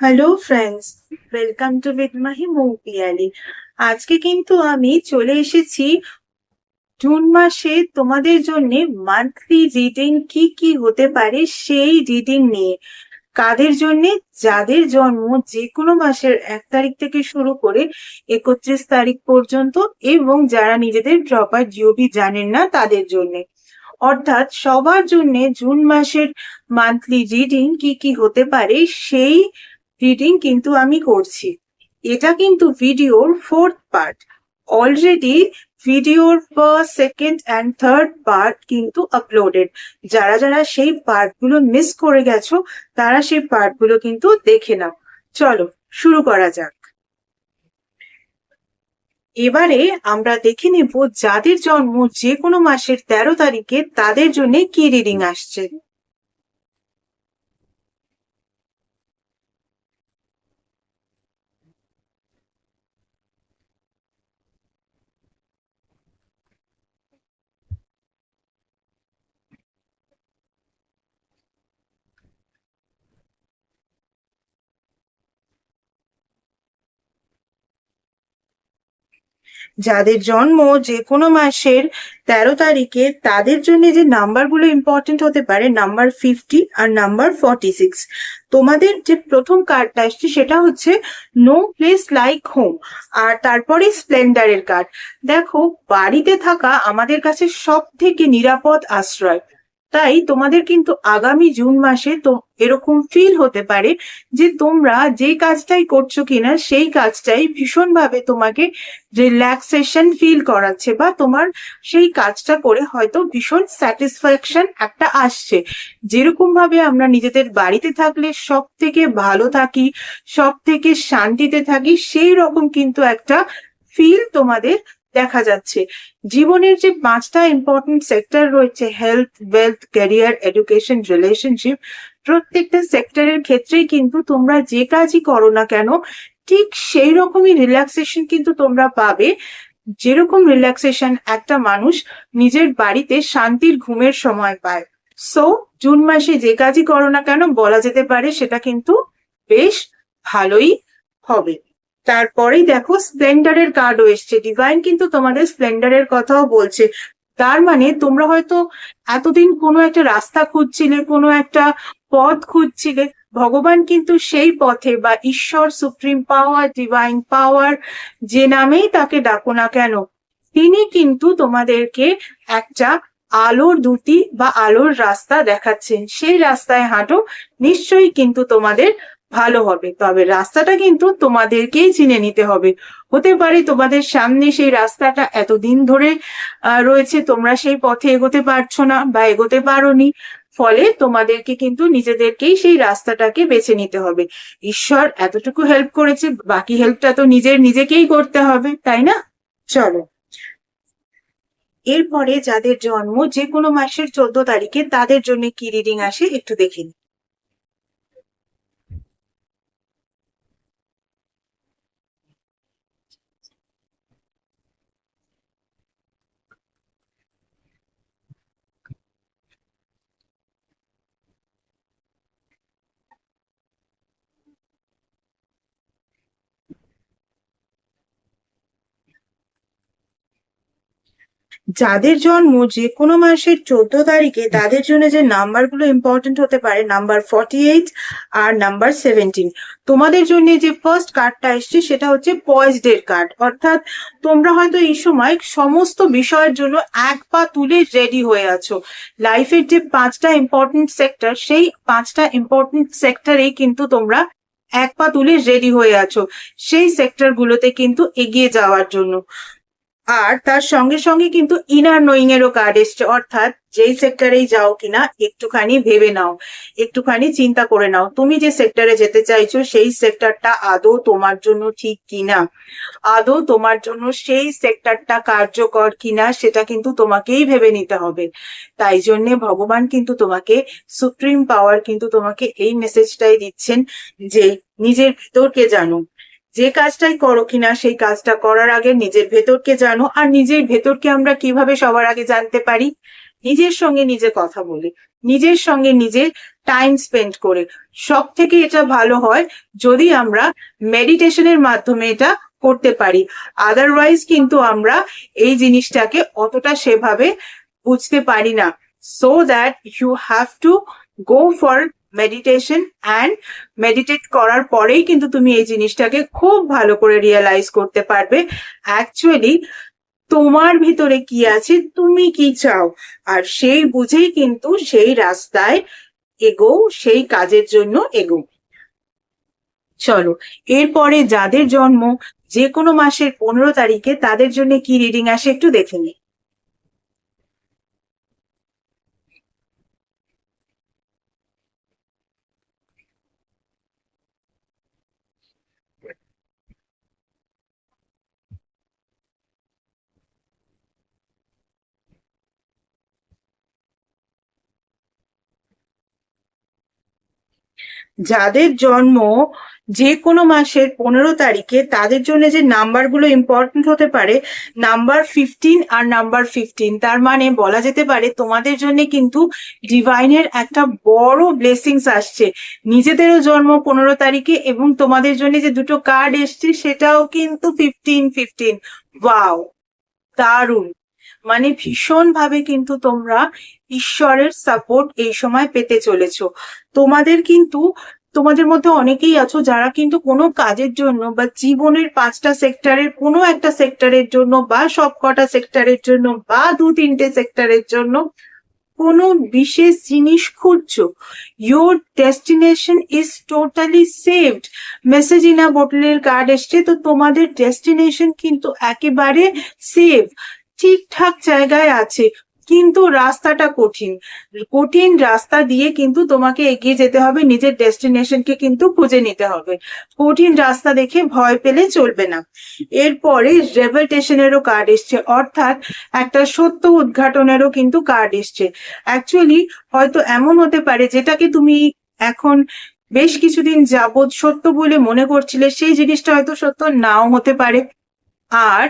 Hello friends, welcome to with Mahi Moupiyali. আজকে কিন্তু আমি চলে এসেছি জুন মাসে তোমাদের জন্য মান্থলি রিডিং কি কি হতে পারে সেই রিডিং নিয়ে। কাদের জন্য? যাদের জন্ম যে কোনো মাসের 1 তারিখ থেকে শুরু করে 31 তারিখ পর্যন্ত, এবং যারা নিজেদের প্রপার জিওবি জানেন না তাদের জন্য। অর্থাৎ সবার জন্য জুন মাসের মান্থলি রিডিং কি কি হতে পারে সেই রিডিং কিন্তু আমি করছি। এটা কিন্তু ভিডিওর 4th পার্ট। অলরেডি ভিডিওর first, second and third part কিন্তু আপলোডেড। যারা যারা সেই পার্টগুলো মিস করে গেছো তারা সেই পার্টগুলো কিন্তু দেখে নাও। চলো শুরু করা যাক। এবারে আমরা দেখে নেব যাদের জন্ম যে কোনো মাসের 13 তারিখে তাদের জন্য কি রিডিং আসছে। যাদের জন্ম যে কোনো মাসের 13 তারিখে তাদের জন্য যে নাম্বারগুলো ইম্পর্টেন্ট হতে পারে, নাম্বার 50 আর নাম্বার 46। তোমাদের যে প্রথম কার্ডটা আসছে সেটা হচ্ছে নো প্লেস লাইক হোম, আর তারপরে স্প্লেন্ডারের কার্ড। দেখো, বাড়িতে থাকা আমাদের কাছে সব থেকে নিরাপদ আশ্রয়। তাই তোমাদের কিন্তু আগামী জুন মাসে তো এরকম ফিল হতে পারে যে তোমরা যে কাজটাই করছো কিনা সেই কাজটাই ভীষণভাবে তোমাকে রিল্যাক্সেশন ফিল করাচ্ছে, বা তোমার সেই কাজটা করে হয়তো ভীষণ স্যাটিসফ্যাকশন একটা আসছে। যেরকম ভাবে আমরা নিজেদের বাড়িতে থাকলে সব থেকে ভালো থাকি, সব থেকে শান্তিতে থাকি, সেই রকম কিন্তু একটা ফিল তোমাদের দেখা যাচ্ছে। জীবনের যে 5টা ইম্পর্টেন্ট সেক্টর রয়েছে, health, wealth, career, education, relationship, প্রত্যেকটা সেক্টরের ক্ষেত্রেই কিন্তু তোমরা যে কাজই করো না কেন ঠিক সেই রকমই রিল্যাক্সেশন কিন্তু তোমরা পাবে। যেরকম রিল্যাক্সেশন একটা মানুষ নিজের বাড়িতে শান্তির ঘুমের সময় পায়। সো জুন মাসে যে কাজই করো না কেন বলা যেতে পারে সেটা কিন্তু বেশ ভালোই হবে। তারপরেই দেখো স্প্লেন্ডারের কার্ডও এসছে। ডিভাইন কিন্তু তোমাদের স্প্লেন্ডারের কথাও বলছে। তার মানে তোমরা হয়তো এতদিন কোনো একটা রাস্তা খুঁজছিলে, কোনো একটা পথ খুঁজছিলে, ভগবান কিন্তু সেই পথে, বা ঈশ্বর, সুপ্রিম পাওয়ার, ডিভাইন পাওয়ার, যে নামেই তাকে ডাকো না কেন, তিনি কিন্তু তোমাদেরকে একটা আলোর দুটি বা আলোর রাস্তা দেখাচ্ছেন। সেই রাস্তায় হাঁটো, নিশ্চয়ই কিন্তু তোমাদের ভালো হবে। তবে রাস্তাটা কিন্তু তোমাদেরকেই চিনে নিতে হবে। হতে পারে তোমাদের সামনে সেই রাস্তাটা এতদিন ধরে রয়েছে, তোমরা সেই পথে এগোতে পারছো না বা এগোতে পারোনি, ফলে তোমাদেরকে কিন্তু নিজেদেরকেই সেই রাস্তাটাকে বেছে নিতে হবে। ঈশ্বর এতটুকু হেল্প করেছে, বাকি হেল্পটা তো নিজেকেই করতে হবে, তাই না? চলো, এরপরে যাদের জন্ম যে কোনো মাসের 14 তারিখে তাদের জন্য কি রিডিং আসে একটু দেখে নিই। যাদের জন্ম যে কোনো মাসের 14 তারিখে তাদের জন্য যে নাম্বারগুলো ইম্পর্টেন্ট হতে পারে, নাম্বার 48 আর নাম্বার 17। তোমাদের জন্য যে ফার্স্ট কার্ডটা এসছে সেটা হচ্ছে পয়েজড এর কার্ড। অর্থাৎ তোমরা হয়তো এই সময় সমস্ত বিষয়ের জন্য এক পা তুলে রেডি হয়ে আছো। লাইফের যে 5টা ইম্পর্টেন্ট সেক্টর, সেই 5টা ইম্পর্টেন্ট সেক্টরেই কিন্তু তোমরা এক পা তুলে রেডি হয়ে আছো সেই সেক্টর গুলোতে কিন্তু এগিয়ে যাওয়ার জন্য। আর তার সঙ্গে সঙ্গে কিন্তু ইনার নোয়িং এরও কার্ড এসছে। অর্থাৎ যেই সেক্টরেই যাও কিনা একটুখানি ভেবে নাও, একটুখানি চিন্তা করে নাও তুমি যে সেক্টরে যেতে চাইছো সেই সেক্টরটা আদৌ তোমার জন্য ঠিক কিনা, আদৌ তোমার জন্য সেই সেক্টরটা কার্যকর কিনা, সেটা কিন্তু তোমাকেই ভেবে নিতে হবে। তাই জন্যে ভগবান কিন্তু তোমাকে, সুপ্রিম পাওয়ার কিন্তু তোমাকে এই মেসেজটাই দিচ্ছেন যে নিজের ভিতরকে জানো। যে কাজটাই করো কিনা সেই কাজটা করার আগে নিজের ভেতরকে জানো। আর নিজের ভেতরকে আমরা কিভাবে সবার আগে জানতে পারি? নিজের সঙ্গে নিজে কথা বলে, নিজের সঙ্গে নিজে টাইম স্পেন্ড করে। সব থেকে এটা ভালো হয় যদি আমরা মেডিটেশনের মাধ্যমে এটা করতে পারি। আদারওয়াইজ কিন্তু আমরা এই জিনিসটাকে অতটা সেভাবে বুঝতে পারি না। So that you have to go for meditation, and meditate করার পরেই কিন্তু তুমি এই জিনিসটাকে খুব ভালো করে রিয়েলাইজ করতে পারবে অ্যাকচুয়ালি তোমার ভিতরে কি আছে, তুমি কি চাও, আর সেই বুঝেই কিন্তু সেই রাস্তায় এগো, সেই কাজের জন্য এগো। চলো, এরপরে যাদের জন্ম যে কোনো মাসের 15 তারিখে তাদের জন্য কি রিডিং আসে একটু দেখে নিই। যাদের জন্ম যে কোনো মাসের 15 তারিখে তাদের জন্য যে নাম্বারগুলো ইম্পর্টেন্ট হতে পারে, নাম্বার 15 আর নাম্বার 15, তার মানে বলা যেতে পারে তোমাদের জন্য কিন্তু ডিভাইনের একটা বড় ব্লেসিংস আসছে। নিজেদেরও জন্ম 15 তারিখে, এবং তোমাদের জন্য যে দুটো কার্ড এসছে সেটাও কিন্তু 15-15। ওয়াও, দারুণ। মানে ভীষণ ভাবে কিন্তু তোমরা ঈশ্বরের সাপোর্ট এই সময় পেতে চলেছো। তোমাদের কিন্তু, তোমাদের মধ্যে অনেকেই আছো যারা কিন্তু কোনো কাজের জন্য বা জীবনের 5টা সেক্টরের কোনো একটা সেক্টরের জন্য বা সব কটা সেক্টরের জন্য বা 2-3টে সেক্টরের জন্য কোনো বিশেষ জিনিস খুঁজছো। Your destination is totally saved. Message in a বোটলের কার্ড এসছে, তো তোমাদের ডেস্টিনেশন কিন্তু একেবারে সেভ, ঠিকঠাক জায়গায় আছে। কিন্তু রাস্তাটা কঠিন, কঠিন রাস্তা দিয়ে কিন্তু তোমাকে এগিয়ে যেতে হবে, নিজের ডেস্টিনেশনকে কিন্তু খুঁজে নিতে হবে। কঠিন রাস্তা দেখে ভয় পেলে চলবে না। এরপরে রেভেলেশনেরও কার্ড এসছে, অর্থাৎ একটা সত্য উদ্ঘাটনেরও কিন্তু কার্ড এসছে। অ্যাকচুয়ালি হয়তো এমন হতে পারে যেটাকে তুমি এখন বেশ কিছুদিন যাবৎ সত্য বলে মনে করছিলে, সেই জিনিসটা হয়তো সত্য নাও হতে পারে। আর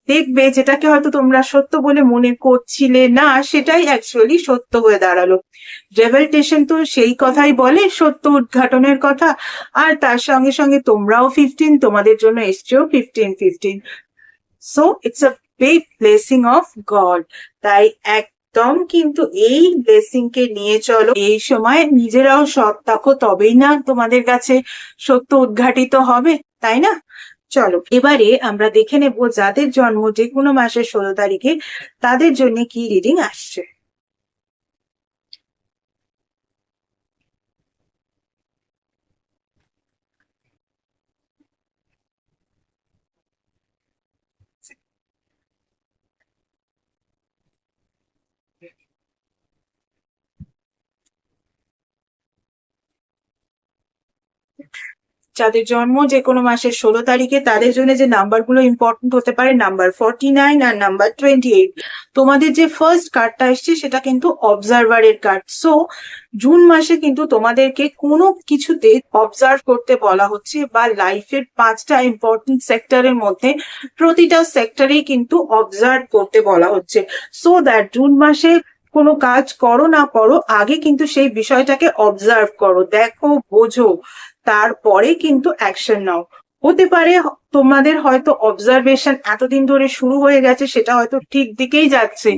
দেখবে যেটাকে হয়তো তোমরা সত্য বলে মনে করছিলে না, সেটাই অ্যাকচুয়ালি সত্য হয়ে দাঁড়ালো। রেভেলেশন তো সেই কথাই বলে, সত্য উদ্ঘাটনের কথা। আর তার সঙ্গে সঙ্গে তোমরাও 15, তোমাদের জন্য এসছেও 15-15। So it's a big blessing of god. তাই একদম কিন্তু এই ব্লেসিং কে নিয়ে চলো। এই সময় নিজেরাও সৎ থাকো, তবেই না তোমাদের কাছে সত্য উদ্ঘাটিত হবে, তাই না? চলো, এবারে আমরা দেখে নেব যাদের জন্ম যে কোনো মাসের 16 তারিখে তাদের জন্য কি রিডিং আসছে। যাদের জন্ম যে কোনো মাসের 16 তারিখে তাদের জন্য যে নাম্বারগুলো ইম্পর্টেন্ট হতে পারে, নাম্বার 49 আর নাম্বার 28। তোমাদের যে ফার্স্ট কার্ডটা এসছে সেটা কিন্তু অবজারভারের কার্ড। সো জুন মাসে কিন্তু তোমাদেরকে কোনো কিছুতে অবজার্ভ করতে বলা হচ্ছে, বা লাইফের 5টা ইম্পর্টেন্ট সেক্টরের মধ্যে প্রতিটা সেক্টরেই কিন্তু অবজার্ভ করতে বলা হচ্ছে। সো দ্যাট জুন মাসে কোনো কাজ করো না করো, আগে কিন্তু সেই বিষয়টাকে অবজার্ভ করো, দেখো, বোঝো, তারপরে কিন্তু অ্যাকশন নাও। হতে পারে তোমাদের হয়তো অবজারভেশন এতদিন ধরে শুরু হয়ে গেছে, সেটা হয়তো ঠিক দিকেই যাচ্ছে,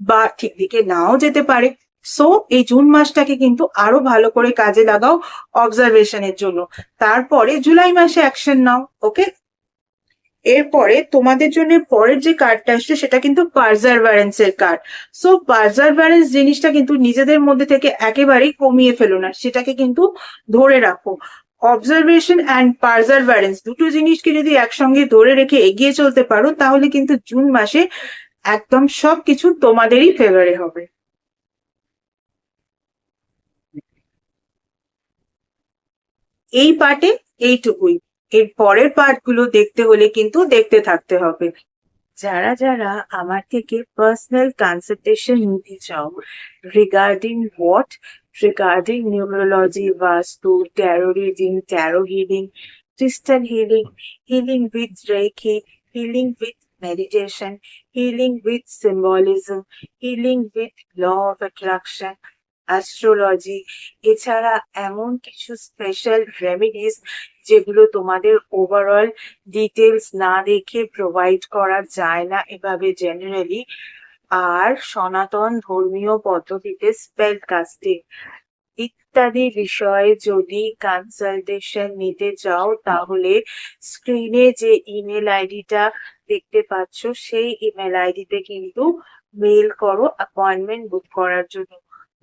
বা ঠিক দিকে নাও যেতে পারে। সো এই জুন মাসটাকে কিন্তু আরো ভালো করে কাজে লাগাও অবজারভেশনের জন্য, তারপরে জুলাই মাসে অ্যাকশন নাও। ওকে, এরপরে তোমাদের জন্য পরের যে কার্ডটা আসছে সেটা কিন্তু পারজারভারেন্স এর কার্ড। সো পারজারভারেন্স জিনিসটা কিন্তু নিজেদের মধ্যে থেকে একেবারেই কমিয়ে ফেলো না, সেটাকে কিন্তু ধরে রাখো। অবজারভেশন অ্যান্ড পারজারভারেন্স দুটো জিনিসকে যদি একসঙ্গে ধরে রেখে এগিয়ে চলতে পারো, তাহলে কিন্তু জুন মাসে একদম সবকিছু তোমাদেরই ফেভারে হবে। এই পার্টে এইটুকুই। এর পরের পার্ট গুলো দেখতে হলে কিন্তু দেখতে থাকতে হবে। যারা যারা আমার থেকে পার্সোনাল কনসালটেশন নিতে চাও regarding what, regarding neurology, vastu, tarot reading, tarot healing, crystal healing, healing with reiki, healing with meditation, healing with symbolism, healing with law of attraction, astrology, এছাড়া এমন কিছু স্পেশাল রেমেডিস যেগুলো তোমাদের ওভারঅল ডিটেলস না দেখে provide করা যায় না এভাবে জেনারেলি। আর সনাতন ধর্মীয় পদ্ধতিতে স্পেল কাস্টিং ইত্যাদি বিষয়ে যদি কনসালটেশন নিতে চাও তাহলে স্ক্রিনে যে ইমেল আইডিটা দেখতে পাচ্ছ সেই ইমেল আইডিতে কিন্তু মেল করো অ্যাপয়েন্টমেন্ট বুক করার জন্য।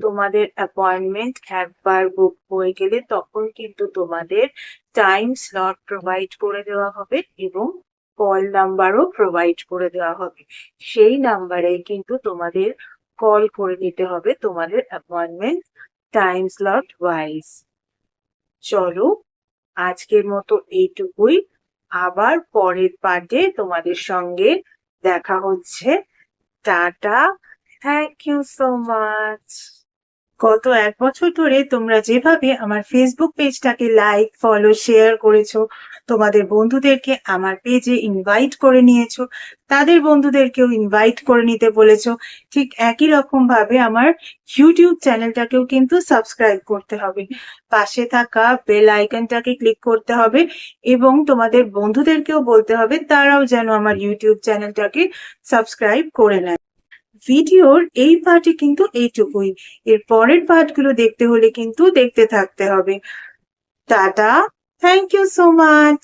তোমাদের অ্যাপয়েন্টমেন্ট একবার বুক হয়ে গেলে তখন কিন্তু তোমাদের টাইম স্লট প্রোভাইড করে দেওয়া হবে এবং কল নাম্বারও প্রোভাইড করে দেওয়া হবে। সেই নাম্বারে কিন্তু তোমাদের কল করে নিতে হবে তোমাদের অ্যাপয়েন্টমেন্ট টাইম স্লট ওয়াইজ। চলো আজকের মতো এইটুকুই, আবার পরের পার্টে তোমাদের সঙ্গে দেখা হচ্ছে। Tata, thank you so much. গত 1 বছর ধরে তোমরা যেভাবে আমার ফেসবুক পেজটাকে লাইক ফলো শেয়ার করেছো, তোমাদের বন্ধুদেরকে আমার পেজে ইনভাইট করে নিয়েছো, তাদের বন্ধুদেরকেও ইনভাইট করে নিতে বলেছো, ঠিক একই রকম ভাবে আমার ইউটিউব চ্যানেলটাকেও কিন্তু সাবস্ক্রাইব করতে হবে। পাশে থাকা বেল আইকনটাকে ক্লিক করতে হবে এবং তোমাদের বন্ধুদেরকেও বলতে হবে তারাও যেন আমার ইউটিউব চ্যানেলটাকে সাবস্ক্রাইব করে নেয়। ভিডিওর এই পার্টে কিন্তু এইটুকুই, এর পরের পার্টগুলো দেখতে হলে কিন্তু দেখতে থাকতে হবে। Tata, thank you so much.